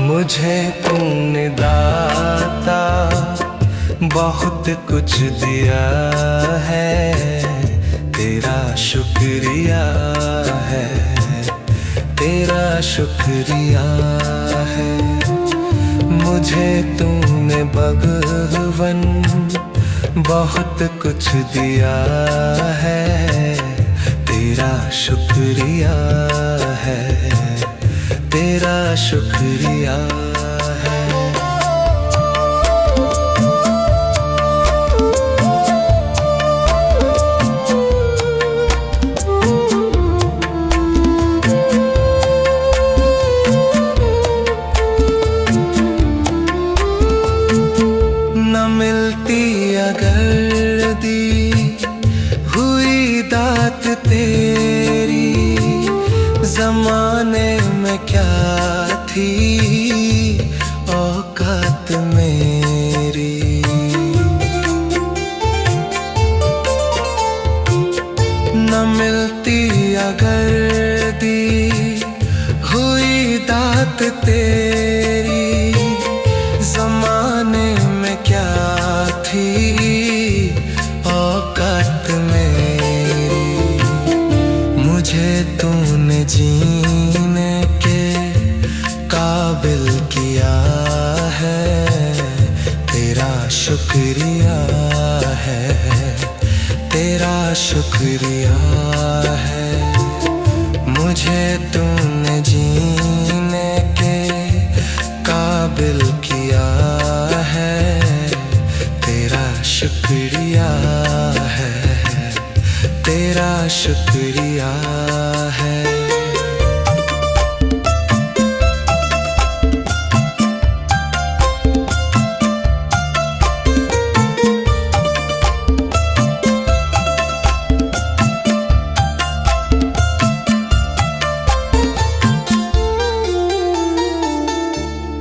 मुझे तूने दाता बहुत कुछ दिया है, तेरा शुक्रिया है, तेरा शुक्रिया है। मुझे तूने भगवन बहुत कुछ दिया है, तेरा शुक्रिया है, तेरा शुक्रिया है। न मिलती अगर दी हुई दात तेरी, ज़माने में क्या थी औकात मेरी। न मिलती अगर दी हुई दात तेरी, ज़माने में क्या थी औकात मेरी। मुझे तूने जीने के काबिल किया है, तेरा शुक्रिया है, तेरा शुक्रिया है। मुझे तूने जीने के काबिल किया है, तेरा शुक्रिया है, तेरा शुक्रिया है।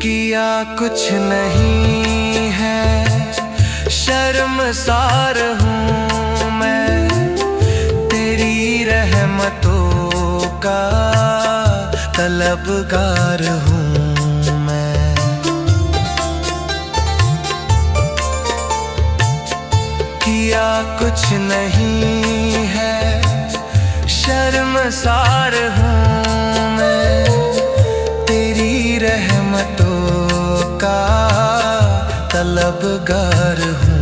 किया कुछ नहीं है, शर्मसार हूँ मैं, तेरी रहमतों का तलबगार हूँ मैं। किया कुछ नहीं है, शर्मसार हूँ मैं, तेरी रहमतों का तलबगार हूँ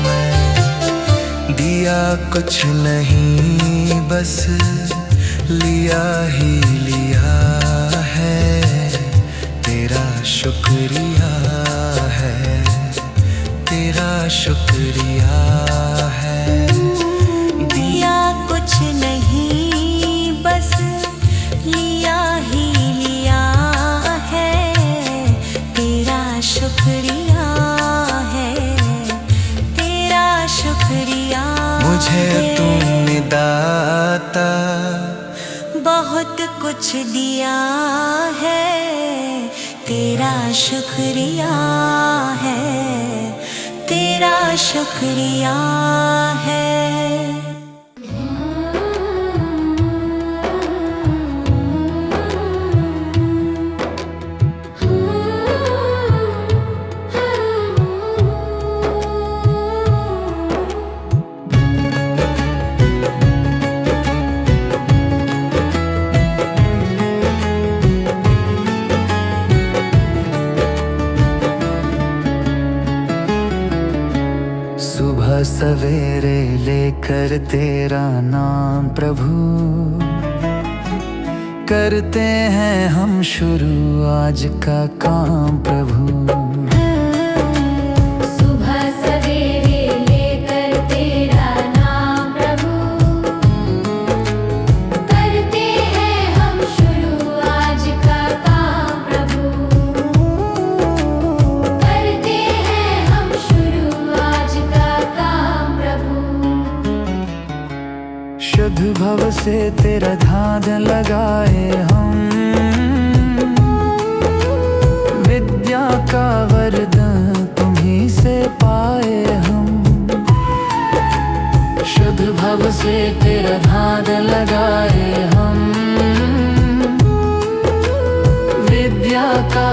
मैं। दिया कुछ नहीं बस लिया ही लिया है, तेरा शुक्रिया है, तेरा शुक्रिया है। दिया कुछ नहीं बस लिया ही लिया है, तेरा शुक्रिया है, तेरा शुक्रिया। मुझे तूने दाता बहुत कुछ दिया है, तेरा शुक्रिया है, तेरा शुक्रिया है। सुबह सवेरे लेकर तेरा नाम प्रभु, करते हैं हम शुरू आज का काम प्रभु। सुबह सवेरे लेकर तेरा नाम प्रभु, करते हैं हम शुरू आज का काम प्रभु, करते हैं हम शुरू आज का काम प्रभु। शुद्ध भव से तेरा ध्यान लगाए हम, विद्या का वरदान तुम्हीं से पाए हम। शुद्ध भव से तेरा ध्यान लगाए हम, विद्या का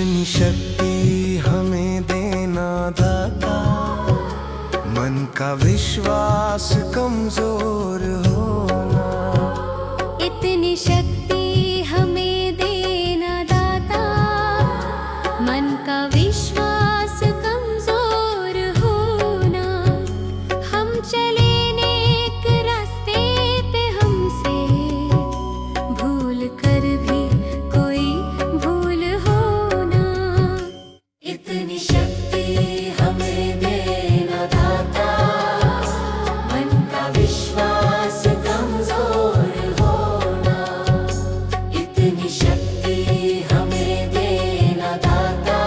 इतनी शक्ति हमें देना दाता, मन का विश्वास कमजोर होना। इतनी शक्ति हमें देना दाता, मन का विश्वास कमजोर होना। हम चले नेक रास्ते पे, हमसे भूल कर भी कोई भूल होना। इतनी शक्ति हमें देना दाता, मन का विश्वास कमजोर होना। इतनी शक्ति हमें देना दाता,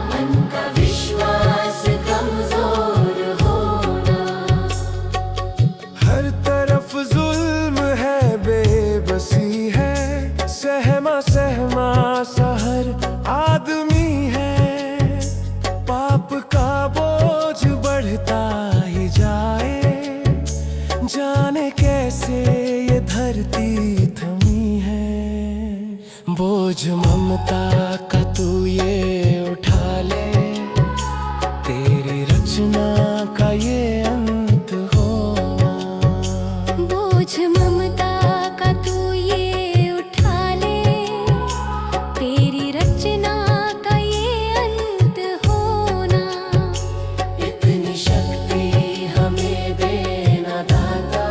मन का विश्वास कमजोर होना। हर तरफ जुल्म है, बेबसी है, सहमा सहमा सा हर आदमी है। पाप का बोझ बढ़ता ही जाए, जाने कैसे ये धरती थमी है। बोझ ममता का तू ये उठा ले, तेरी रचना का ये अंत होना। बोझ ममता का तू ये उठा ले, तेरी रचना का ये अंत होना। इतनी शक्ति हमें देना दाता,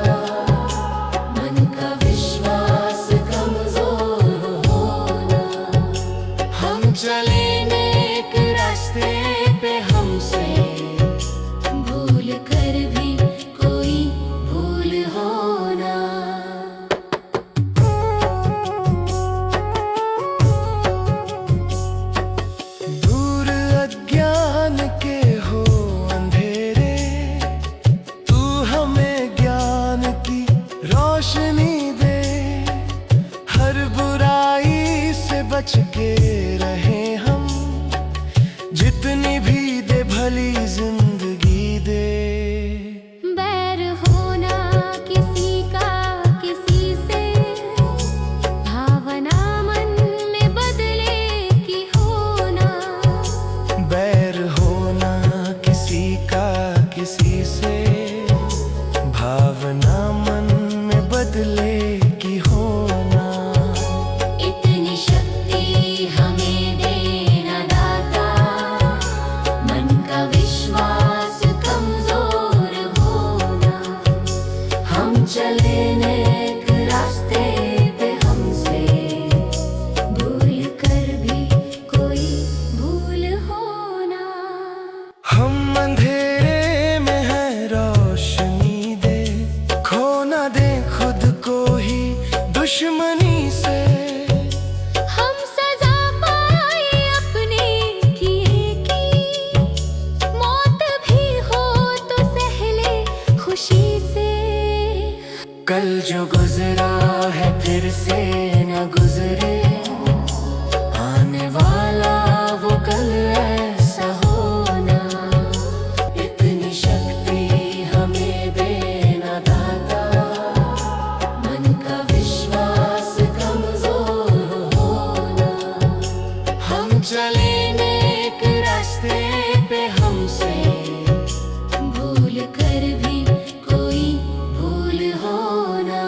मन का विश्वास कमजोर होना। हम चले नेक रास्ते पे, हमसे भूल कर भी कोई भूल होना। दूर अज्ञान के हो अंधेरे, तू हमें ज्ञान की रोशनी दे। हर बुराई से बच के रहे हम, जितनी भी दे भली जिंदगी दे। बैर होना किसी का किसी से, भावना मन में बदले की होना। बैर होना किसी का किसी से, भावना मन में बदले की होना। इतनी शक्ति हमें देना दाता, मन का विश्वास कमजोर होना। हम चले नेक रास्ते पे, हमसे भूल कर भी कोई भूल होना। हम अंधेरे में है, रोशनी दे। खो ना दे खुद को ही दुश्मनी से। हम सजा पाए अपने किए की, मौत भी हो तो सह ले खुशी से। कल जो गुजरा है फिर से न गुजरे, आने वाला वो कल ऐसा होना। इतनी शक्ति हमें देना दाता, मन का विश्वास कमजोर होना। हम चले नेक रास्ते पे, हमसे भूल कर भी कोई भूल होना।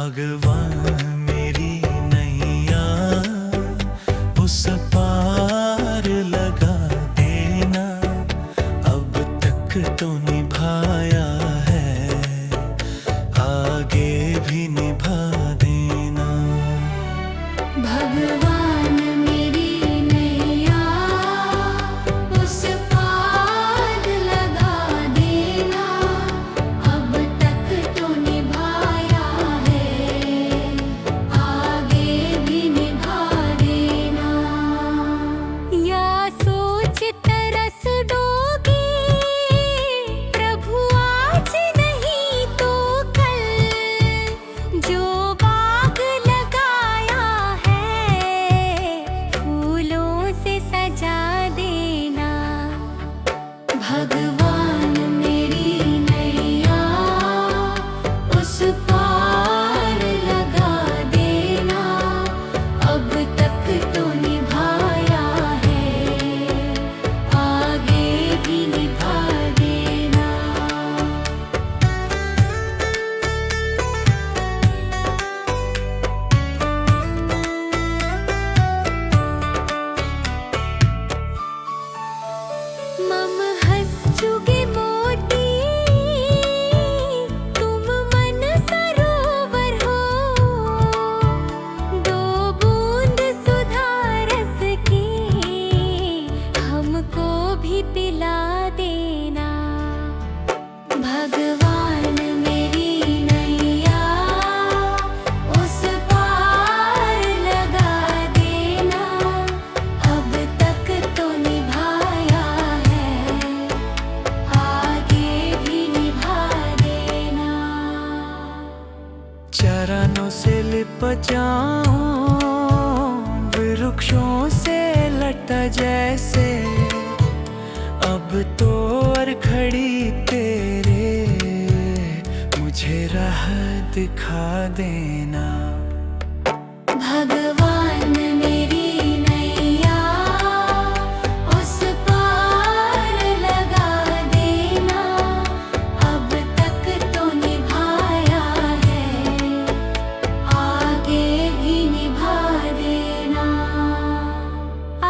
भगवान मेरी नैया उस पार लगा देना, अब तक तो निभाया है, आगे भी निभा देना। भगवान मेरी नैया उस पार लगा देना, अब तक तो निभाया है, आगे भी निभा देना। या सोच तरस दोगे प्रभु आज नहीं तो कल, जो बाग लगाया है फूलों से सजा देना। भगवान मेरी नैया उस पार लगा देना, अब तक तो निभाया है, आगे भी निभा देना। मम हंस चुगे मोती तुम मन सरोवर हो, दो बूंद सुधा रस की हमको भी पिला देना। भगवान मेरी नैया उस पार लगा देना, अब तक तो निभाया है, आगे भी निभा देना। चरणों से लिप जाऊं वृक्षों से लटा जैसे, अब तो और खड़ी तेरे मुझे राह दिखा देना। भगवान मेरी नैया उस पार लगा देना, अब तक तो निभाया है, आगे भी निभा देना।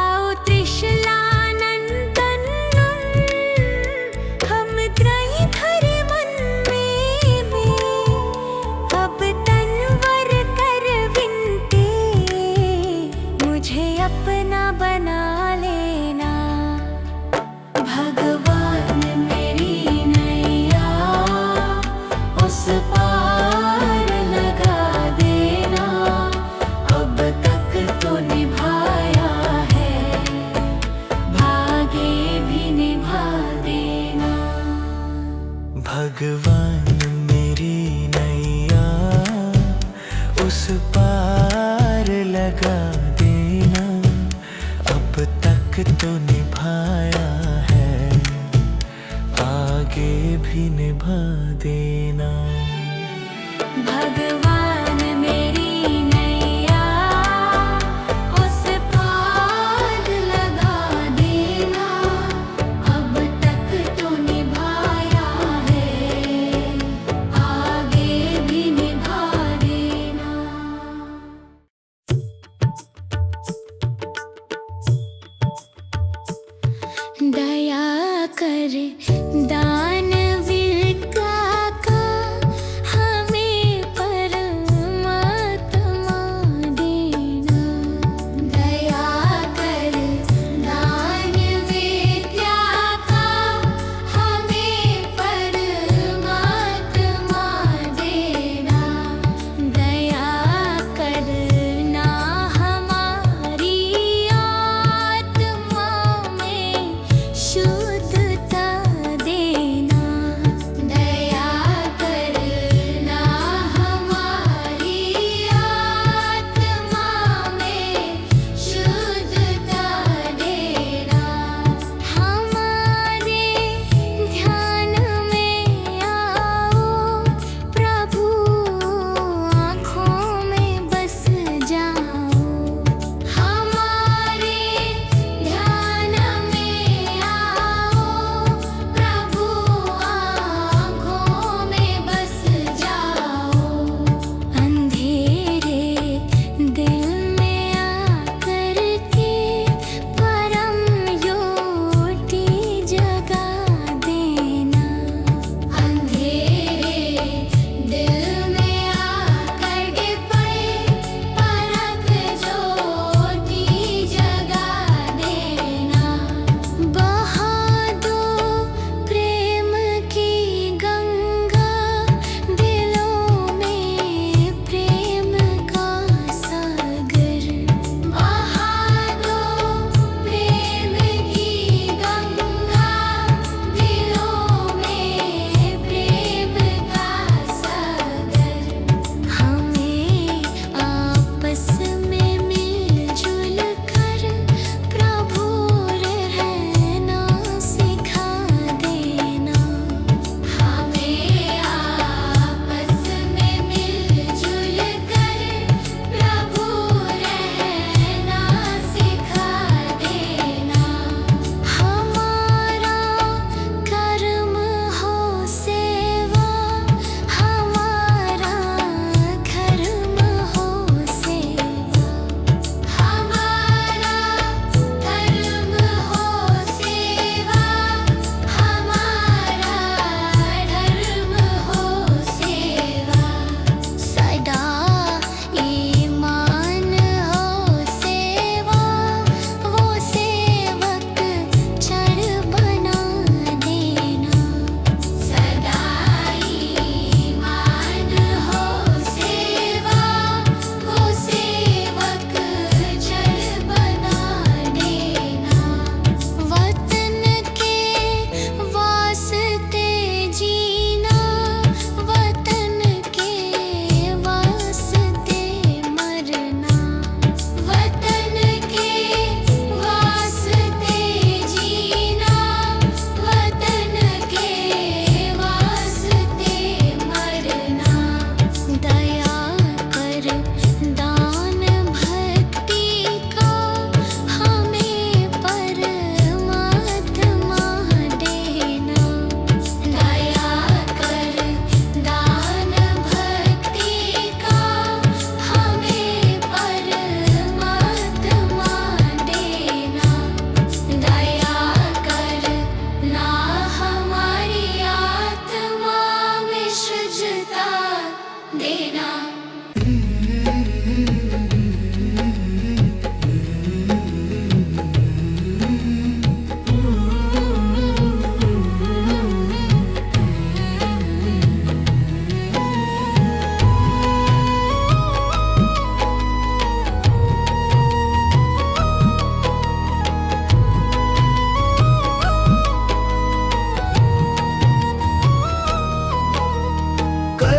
आओ त्रिशलानंदन हम त्रयी धरे मन में, अब तनवर कर विनती मुझे अपना बना लेना। भगवान मेरी नैया उस पार लगा देना, अब तक तो निभाया है, आगे भी निभा देना। भगवान मेरी नैया उस पार लगा देना, अब तक तो निभाया है, आगे भी निभा देना। भगवान मेरी नैया उस पार लगा देना, अब तक तो निभाया है, आगे भी निभा देना। दया कर दानवीर का हमें परमात्मा देना। दया कर दानवीर का हमें परमात्मा देना। दया करना हमारी आत्मा में शुद्धता देना।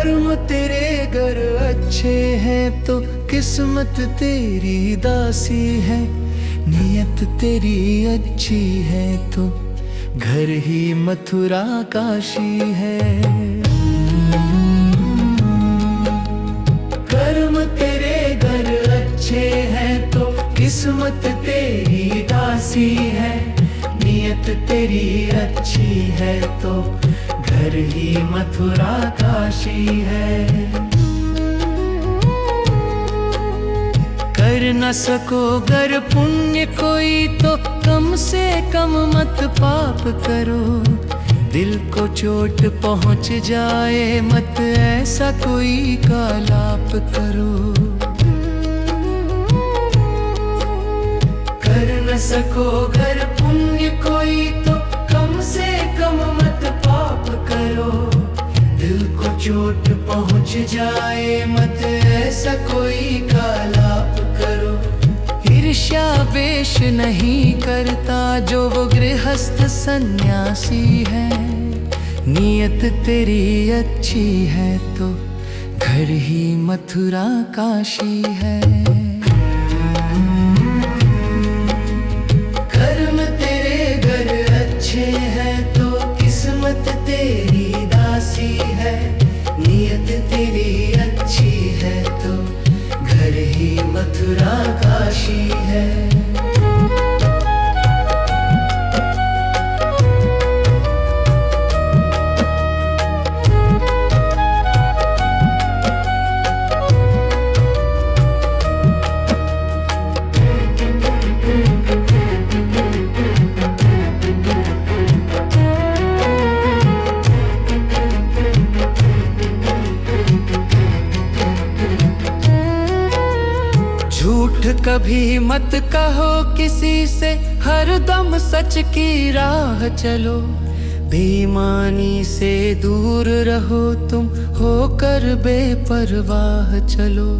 कर्म तेरे गर अच्छे हैं तो किस्मत तेरी दासी है, नियत तेरी अच्छी है तो घर ही मथुरा काशी है। कर्म तेरे घर अच्छे हैं तो किस्मत तेरी दासी है, नियत तेरी अच्छी है तो घर ही मथुरा काशी है। कर न सको गर पुण्य कोई तो कम से कम मत पाप करो, दिल को चोट पहुंच जाए मत ऐसा कोई कालाप करो। कर न सको गर पुण्य कोई तो कम से कम मत पाप करो, दिल को चोट पहुंच जाए मत ऐसा कोई कालाप करो। ईर्ष्या वेश नहीं करता जो वो गृहस्थ सन्यासी है, नियत तेरी अच्छी है तो घर ही मथुरा काशी है। कर्म तेरे घर अच्छे हैं तो किस्मत तेरी दासी है, नियत तेरी अच्छी है तो घर ही मथुरा काशी है। झूठ कभी मत कहो किसी से, हरदम सच की राह चलो, बेईमानी से दूर रहो तुम होकर बेपरवाह चलो।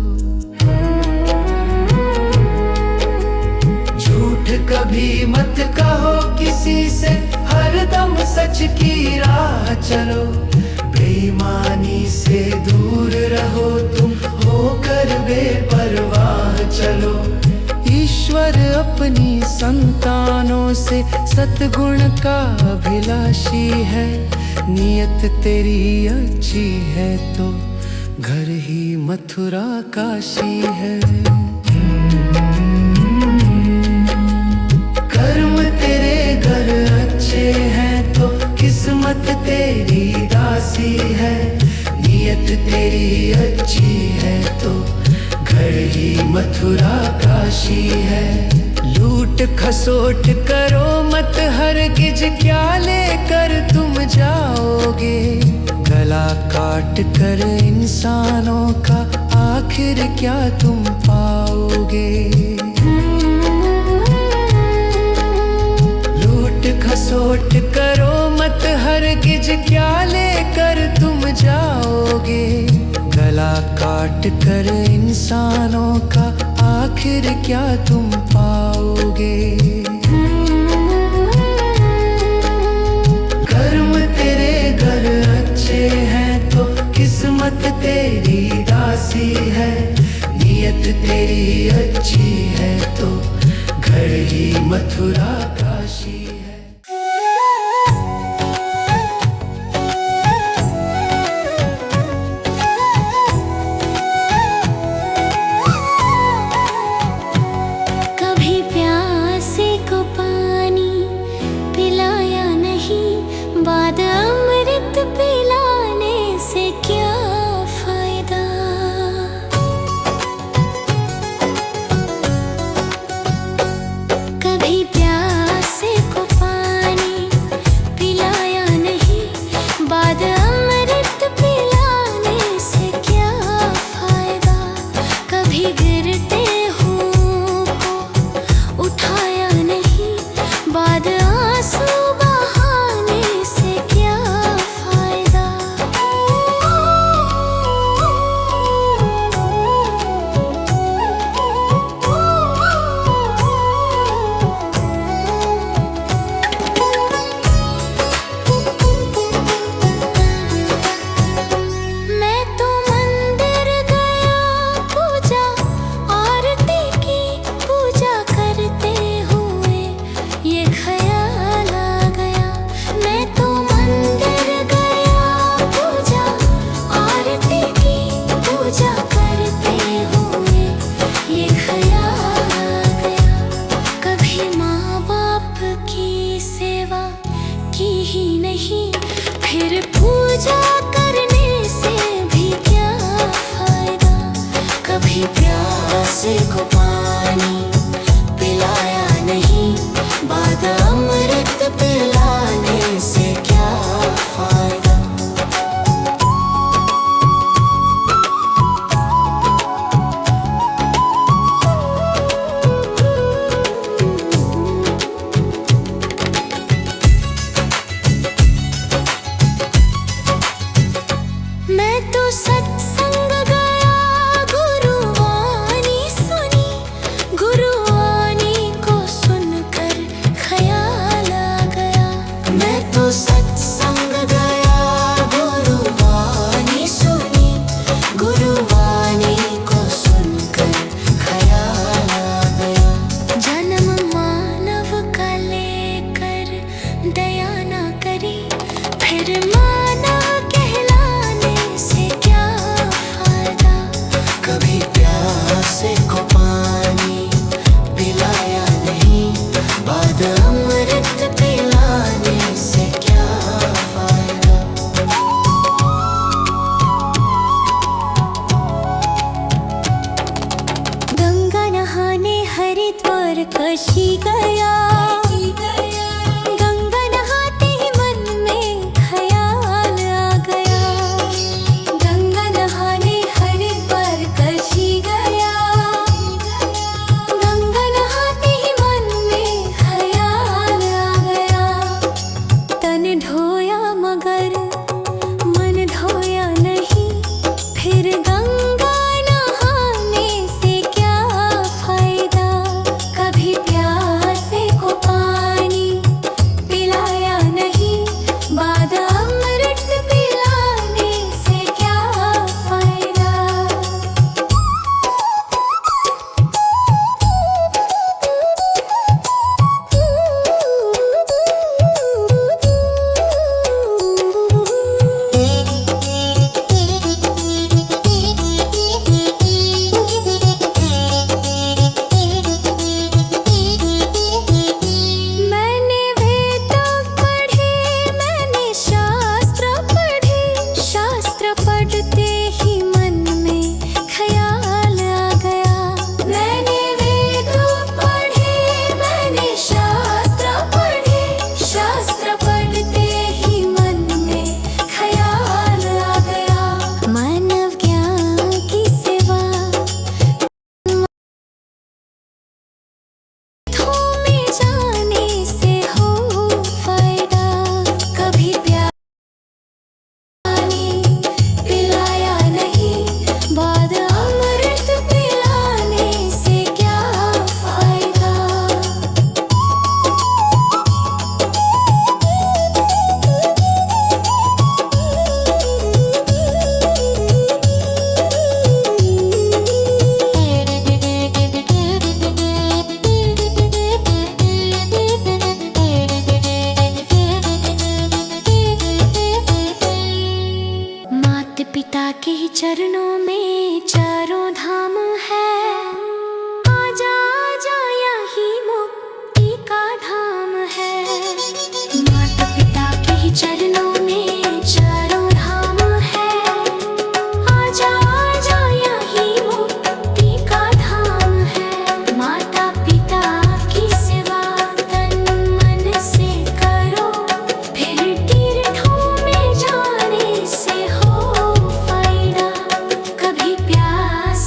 झूठ कभी मत कहो किसी से, हरदम सच की राह चलो, बेईमानी से दूर रहो तुम होकर बेपरवाह चलो। ईश्वर अपनी संतानों से सतगुण का अभिलाषी है, नियत तेरी अच्छी है तो घर ही मथुरा काशी है। कर्म तेरे घर अच्छे हैं तो किस्मत तेरी दासी है, नियत तेरी अच्छी है तो घर ही मथुरा काशी है। लूट खसोट करो मत हरगिज, क्या लेकर तुम जाओगे, गला काट कर इंसानों का आखिर क्या तुम पाओगे। लूट खसोट करो मत हरगिज, क्या लेकर तुम जाओगे, गला काट कर इंसानों का आखिर क्या तुम पाओगे। कर्म तेरे घर अच्छे हैं तो किस्मत तेरी दासी है, नियत तेरी अच्छी है तो घर ही मथुरा काशी है। बाद अमृत पिलाने से क्या फायदा। कभी प्यासे को पानी पिलाया नहीं, बाद अमृत पिलाने से क्या फायदा। कभी गिरते हुओं को उठाया नहीं, बाद आंसू पूजा करने से भी क्या फायदा। कभी प्यासे को पानी पिलाया नहीं, बाद अमृत पिलाने से क्या फायदा। मैं तो सत्संग गया, गुरुवाणी सुनी, गुरुवाणी को सुनकर ख्याल आ गया। मैं तो सत्संग गया, गुरुवाणी सुनी, गुरुवाणी को सुनकर ख्याल आ गया। जन्म मानव का लेकर दया ना करी, फिर मानव कहलाने से क्या फायदा। कभी प्यासे को पानी पिलाया नहीं, बाद अमृत पिलाने से क्या फायदा। गंगा नहाने हरिद्वार काशी गया, गंगा नहाते ही मन में ख्याल आ गया। गंगा नहाने हरिद्वार काशी गया, गंगा नहाते ही मन में ख्याल आ गया। तन धोया मगर मन धोया नहीं, फिर गंगा नहाने से क्या फायदा। कभी प्यासे को पानी पिलाया नहीं, बाद अमृत पिलाने से क्या फायदा। मैंने वेद पढ़े, मैंने शास्त्र पढ़े, शास्त्र पढ़ते ही मन में ख्याल आ गया। मैंने वेद पढ़े, मैंने शास्त्र पढ़े, शास्त्र पढ़ते ही मन में ख्याल आ गया। मानव ज्ञान की सेवा में जाने से हो फायदा। कभी पानी पिलाया नहीं, बाद अमृत पिलाने से क्या फायदा। माता पिता के ही चरणों में चारों धाम है। आजा आजा यही मुक्ति का धाम है। माता पिता के ही चरणों में चारों धाम है। आजा आजा यही मुक्ति का धाम है। माता पिता की सेवा तन मन से करो, फिर तीर्थों में जाने से हो फायदा। कभी प्यास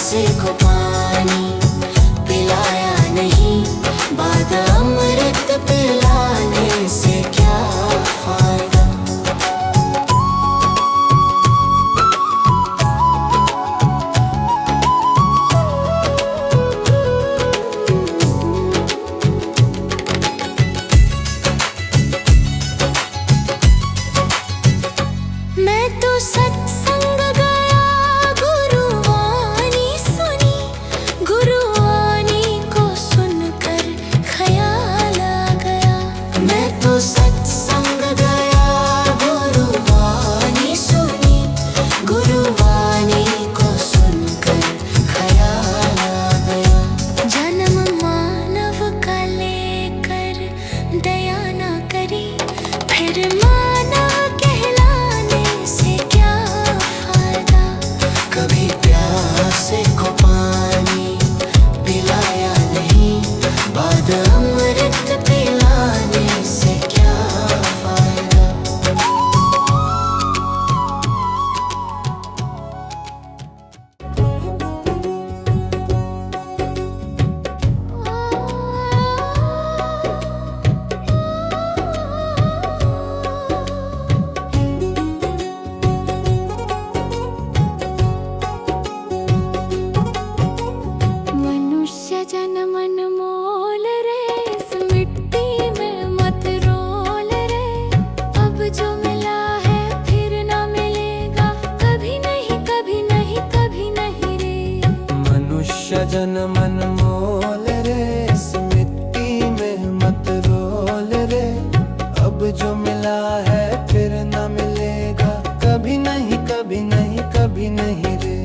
प्यासे को पानी पिलाया नहीं, बाद अमृत पिलाने से क्या फायदा। मैं तो सत्संग गया, गुरुवाणी सुनी, गुरुवाणी को सुनकर ख्याल आ गया। मैं तो सत्संग गया, गुरुवाणी सुनी, गुरुवाणी को सुनकर ख्याल आ गया। जन्म मानव का लेकर दया ना करी, फिर मानव कहलाने से क्या फायदा। कभी प्यासे को पानी पिलाया नहीं, बाद अमृत पिलाने से क्या फायदा। मनुष्य जन्म अनमोल रे, इस मिट्टी में मत रोल रे। अब जो मिला है फिर ना मिलेगा, कभी नहीं कभी नहीं कभी नहीं रे। मनुष्य जन्म अनमोल रे, इस मिट्टी में मत रोल रे। अब जो मिला है फिर न मिलेगा, कभी नहीं कभी नहीं कभी नहीं रे।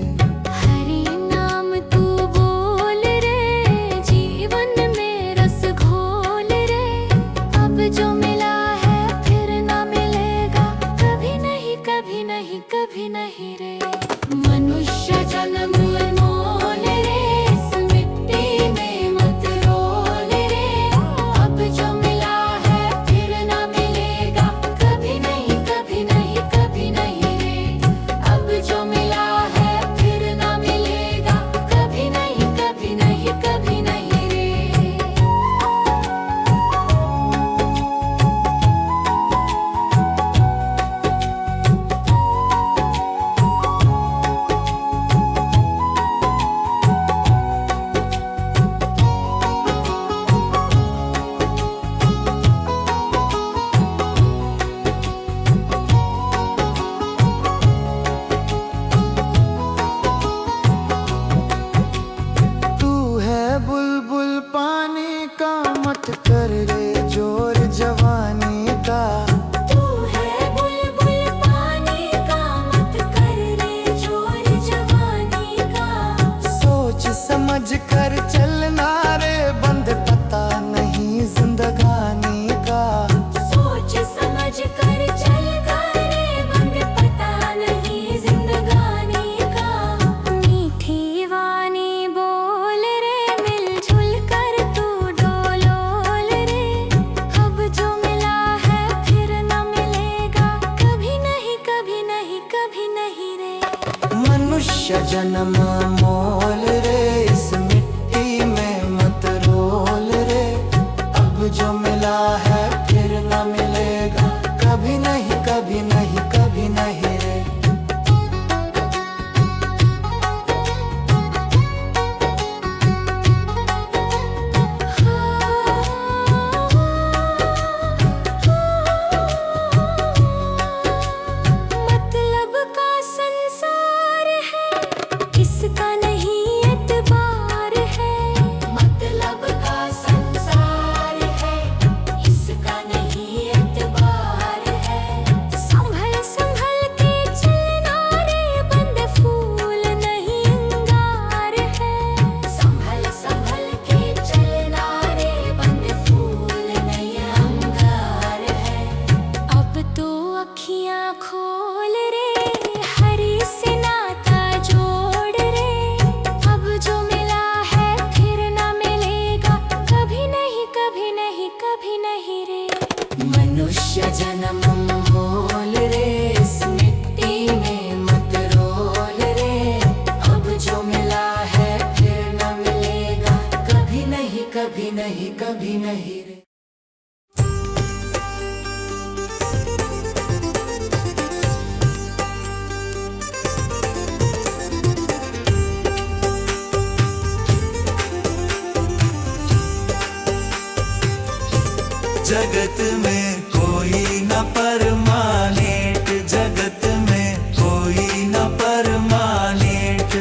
हरि नाम तू बोल रे, जीवन में रस घोल रे। अब जो मिला है फिर ना मिलेगा, कभी नहीं कभी नहीं कभी नहीं रे। मनुष्य जन्म अनमोल रे, इस मिट्टी में मत रोल रे। अब जो मिला है फिर ना मिलेगा, कभी नहीं कभी नहीं कभी नहीं रे। अब जो मिला है फिर ना मिलेगा, कभी नहीं कभी नहीं कभी नहीं रे। तू है बुलबुल पानी का, मत कर रे जोर जवानी का। तू है बुलबुल पानी का, मत कर रे जोर जवानी का। सोच समझ कर चलना रे, बंद पता नहीं जिंदगानी का। सोच समझ कर चल रे, बंद पता नहीं जिंदगानी का। मीठी वाणी बोल रे, मिलजुल कर तू डोलोल रे। अब जो मिला है फिर न मिलेगा, कभी नहीं कभी नहीं कभी नहीं रे। मनुष्य जन्म मोल रे, इस मिट्टी में मत रोल रे। अब जो मिला है फिर न मिलेगा, कभी नहीं कभी नहीं कभी नहीं रे। मतलब का संसार है, इसका नहीं जगत में कोई न परमानेंट, जगत में कोई न परमानेंट।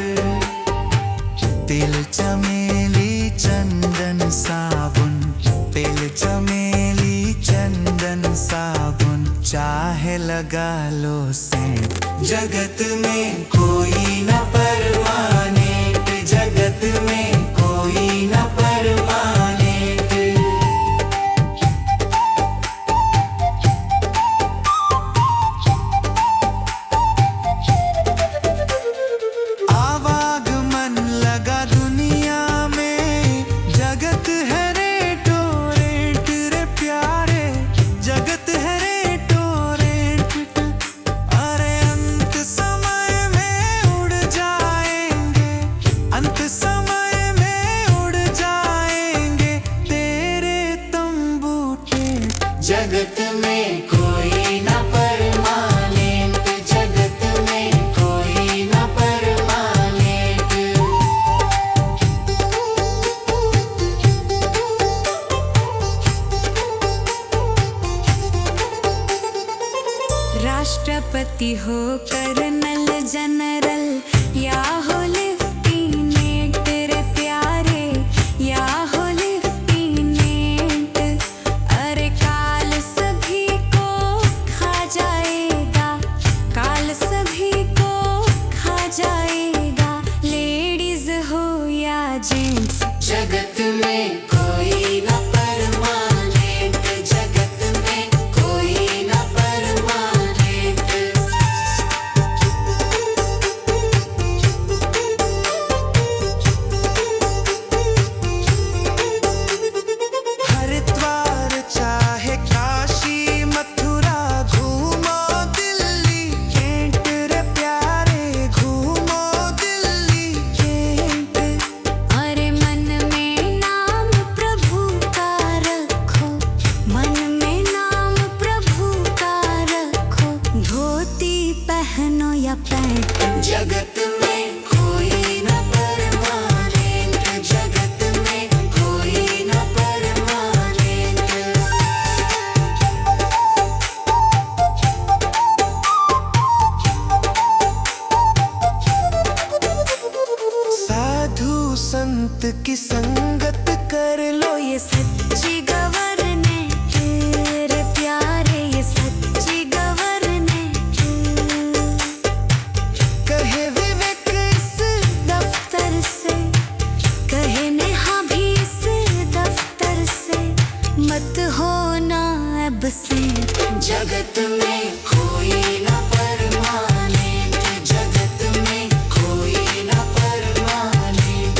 तिल चमेली चंदन साबुन, तिल चमेली चंदन साबुन, चाहे लगा लो सेंट। जगत में कोई न परमानेंट, जगत में कोई न परमानेंट। आवागमन लगा दुनिया में, जगत है रेटो रेट रे प्यारे, जगत है रेटो रेट। अरे अंत समय में उड़ जाएंगे, अंत समय में उड़ जाएंगे तेरे तंबू टेंट। जगत में कोई न परमानेंट, जगत में कोई न परमानेंट। राष्ट्रपति हो कर्नल जनरल या हो लेफ्टिनेंट रे प्यारे, या हो लेफ्टिनेंट। अरे काल सभी को खा जाएगा, काल सभी को खा जाएगा, लेडीज हो या जेंट्स। जगत में कोई न परमानेंट, जगत में कोई न परमानेंट। हरिद्वार चाहे काशी मथुरा, घूमो दिल्ली कैंट रे प्यारे, घूमो दिल्ली कैंट। अरे मन में नाम प्रभु का रखो, मन में नाम प्रभु का रखो, धोती पहनो या पैंट। जगत में कोई न परमानेंट, जगत में कोई न परमानेंट। साधु संत की संगत कर लो, ये सच्ची गवर्नेंट रे प्यारे, ये सच्ची गवर्नेंट। कहे विवेक इस दफ्तर से, कहे नेहा भी इस दफ्तर से, मत होना एब्सेंट। जगत में कोई न परमानेंट, जगत में कोई न परमानेंट।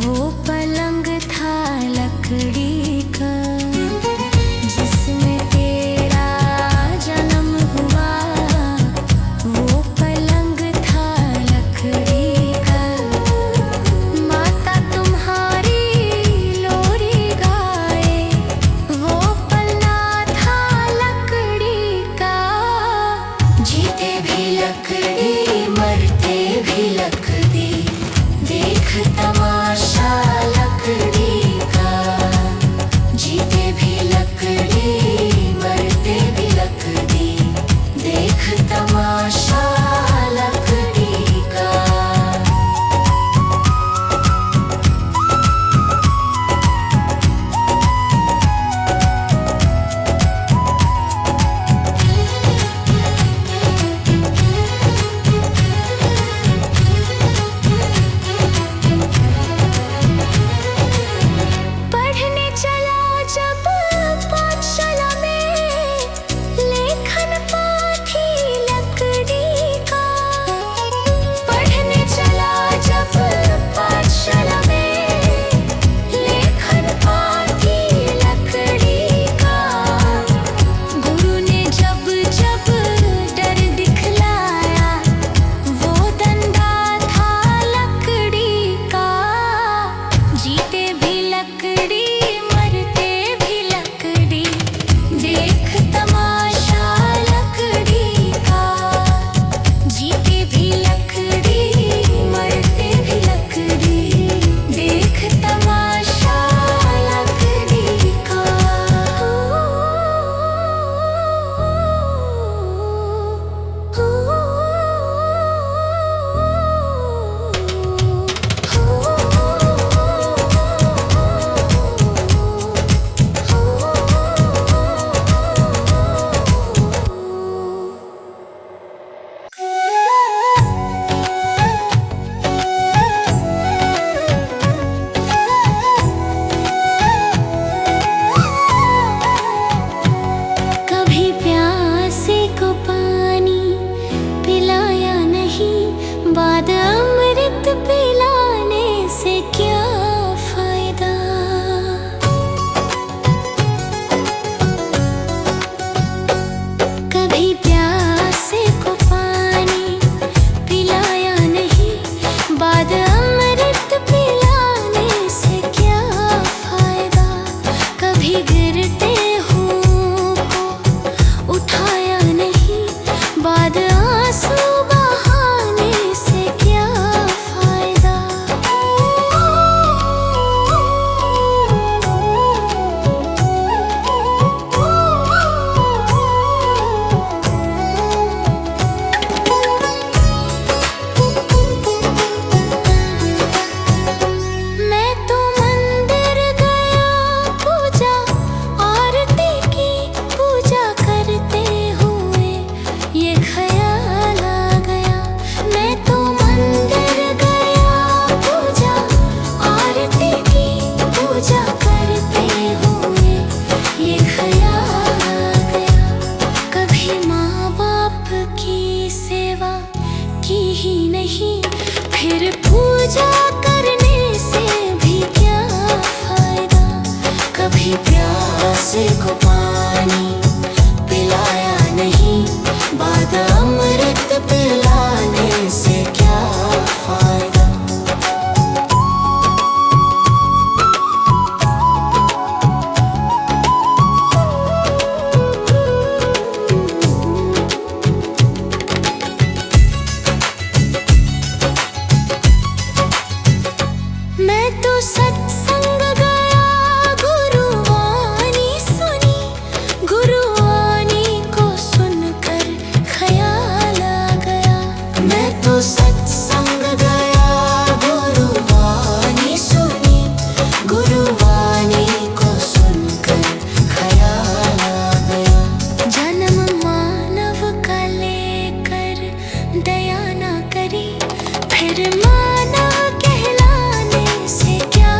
वो पलंग था लकड़ी का जिसमें तेरा जन्म हुआ। वो पलंग था लकड़ी का, माता तुम्हारी लोरी गाए। वो पलना था लकड़ी का, जीते भी लकड़ी मरते भी लकड़ी, देख तमाशा लकड़ी का। जीते भी लकड़ी मरते भी लकड़ी, देख तमाशा लकड़ी का। पढ़ने चला जब पाठशाला में, लेखन पाथी लकड़ी का। पढ़ने चला जब पाठशाला में, लेखन पाथी लकड़ी का। गुरु ने जब जब डर दिखलाया, वो डंडा था लकड़ी का। जीते भी लकड़ी मरते भी लकड़ी, देख तमाशा लकड़ी का। जीते भी लकड़ी मरते भी लकड़ी, देख तमाशा लकड़ी का। कभी प्यासे को पानी पिलाया नहीं, बाद अमृत पिलाने से क्या फायदा। कभी प्यासे को पानी पिलाया नहीं, बाद अमृत पिलाने से क्या फायदा। कभी गिरते हूँ को उठाया नहीं, बाद आंसू बहाने से क्या फायदा। मैं तो मंदिर गया पूजा आरती की, पूजा करते हुए ये ख्याल आ गया। मैं तो मंदिर गया पूजा आरती की, पूजा करते हुए ये ख्याल आ गया। कभी माँ बाप की सेवा की ही नहीं, फिर पूजा करने से भी क्या फायदा। कभी प्यासे को पानी पिलाया नहीं, बाद अमृत पिलाने से क्या फायदा। मैं तो सत्संग गया, गुरुवाणी सुनी, गुरुवाणी को सुनकर ख्याल आ गया। मैं तो सत्संग गया, गुरुवाणी सुनी, गुरुवाणी को सुनकर ख्याल आ गया। जन्म मानव का लेकर दया ना करी, फिर मानव कहलाने से क्या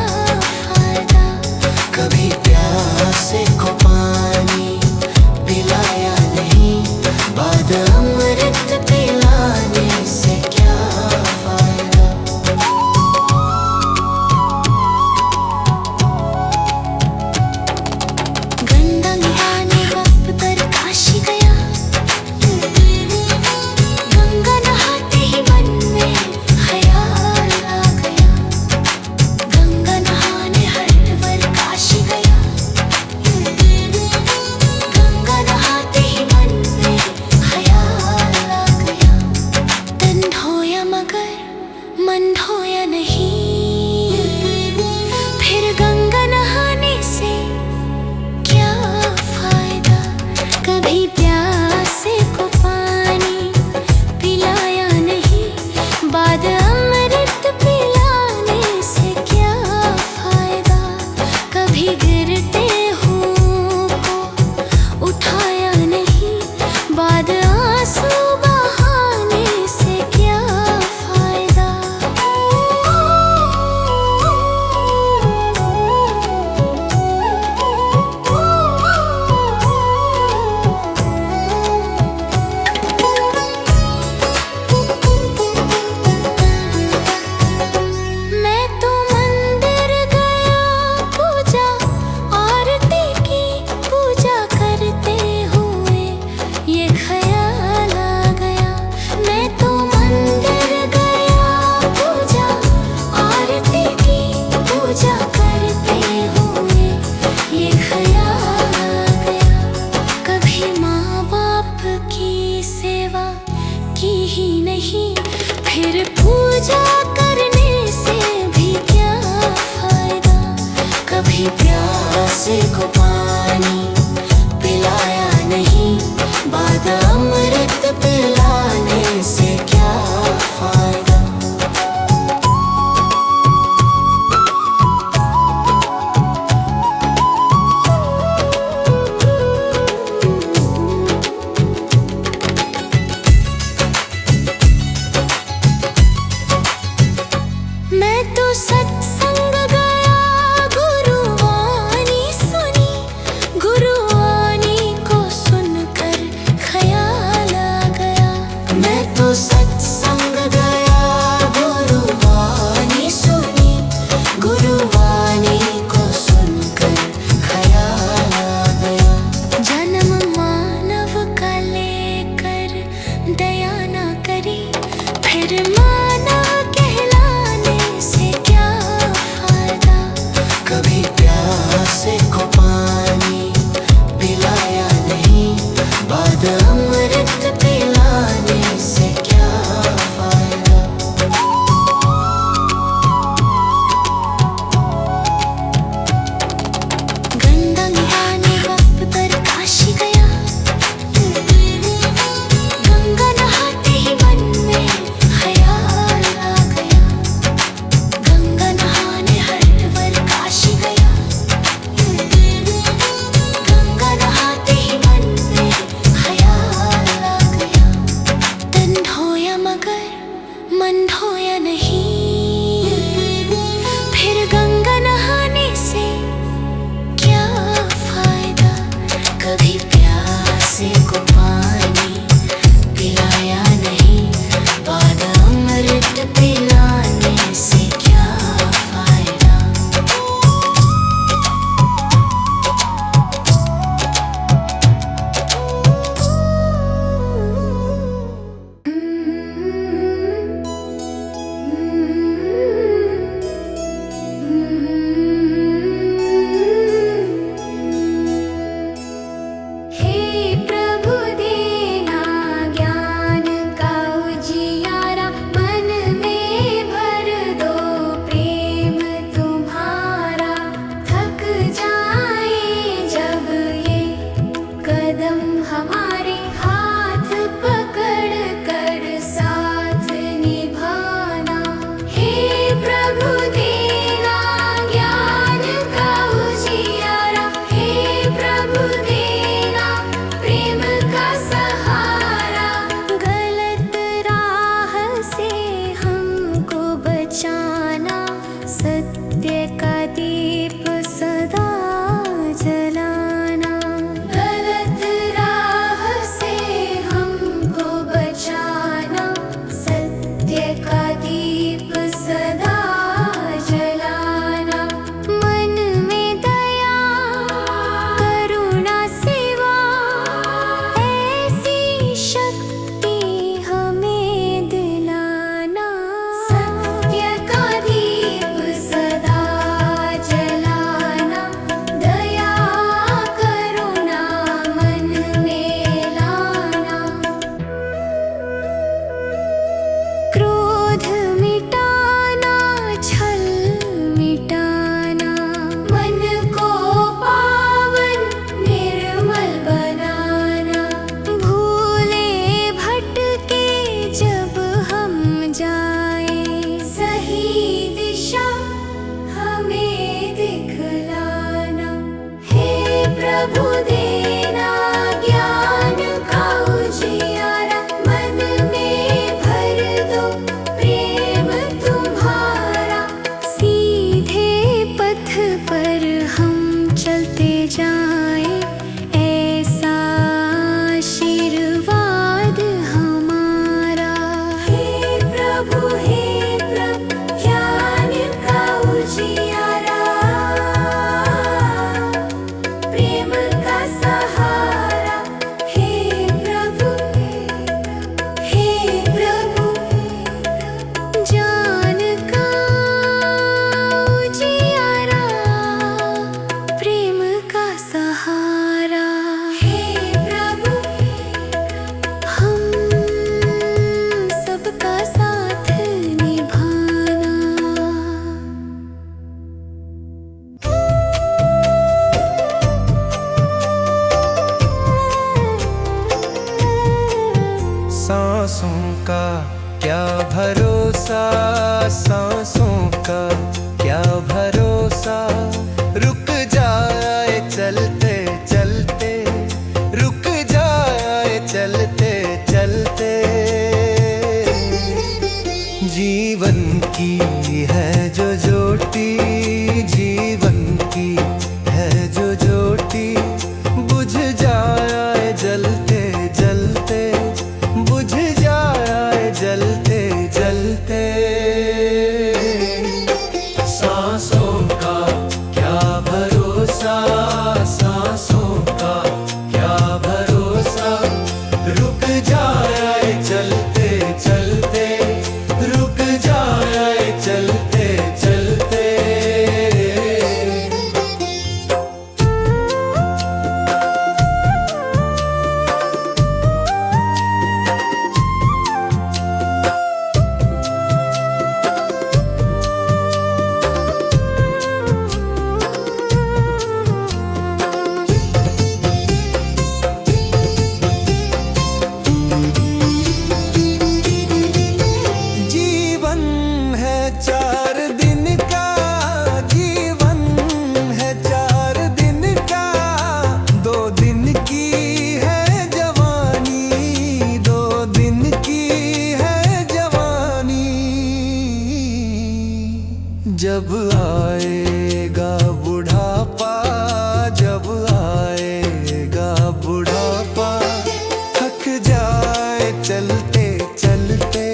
प्रभु देना ज्ञान का उजियारा, मन में भर दो प्रेम तुम्हारा। सीधे पथ पर हम चलते जाएं, ऐसा आशीर्वाद हमारा। हे प्रभु ज्ञान का उजियारा, प्रेम का सहारा। हे प्रभु ज्ञान का उजियारा, प्रेम का सहारा। हे प्रभु हम सबका साथ निभाना। सांसों का क्या भरोसा, सांसों का क्या भरोसा, रुक जाए चलते चलते, रुक जाए चलते चलते। जीवन की है जो ज्योति, जीवन की है जो ज्योति, बुझ जाए जलते जलते, बुझ जाए जलते जलते। सांसों का क्या भरोसा, सांसों का क्या भरोसा, रुक जाए चलते चलते, रुक जाए चलते चलते। जीवन है 4 दिन का, जीवन है 4 दिन का, 2 दिन की है जवानी, 2 दिन की है जवानी। जब आएगा बुढ़ापा, जब आएगा बुढ़ापा, थक जाए चलते चलते,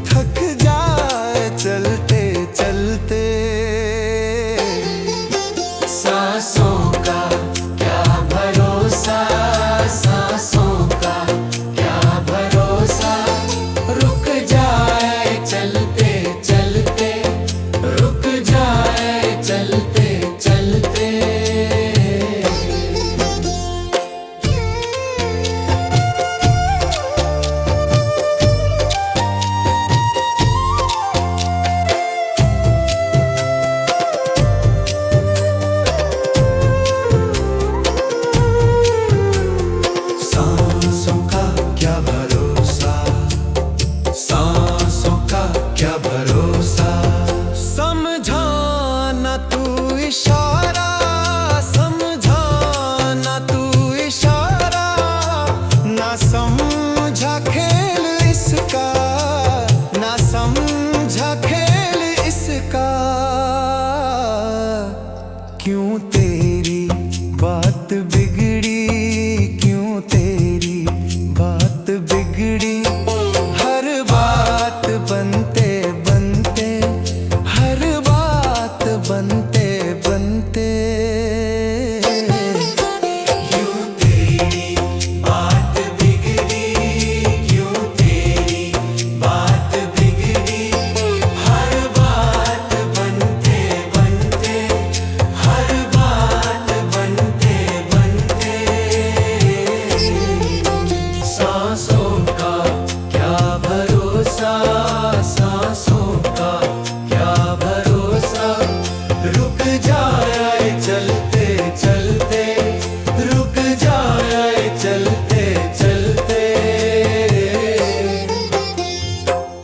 थक जाए चलते चलते। सांसों का क्या भरोसा, सांसों का क्या भरोसा, रुक जाए चलते चलते, रुक जाए चलते चलते। सांसों का क्या भरोसा, सांसों का क्या भरोसा, समझाना तू इशारा, समझाना तू इशारा, ना समझा खेल इसका, ना समझा खेल इसका। क्यों तेरी बात बिगड़ी, क्यों तेरी बात बिगड़ी, हर बात बनते बनते, हर बात बनते बनते।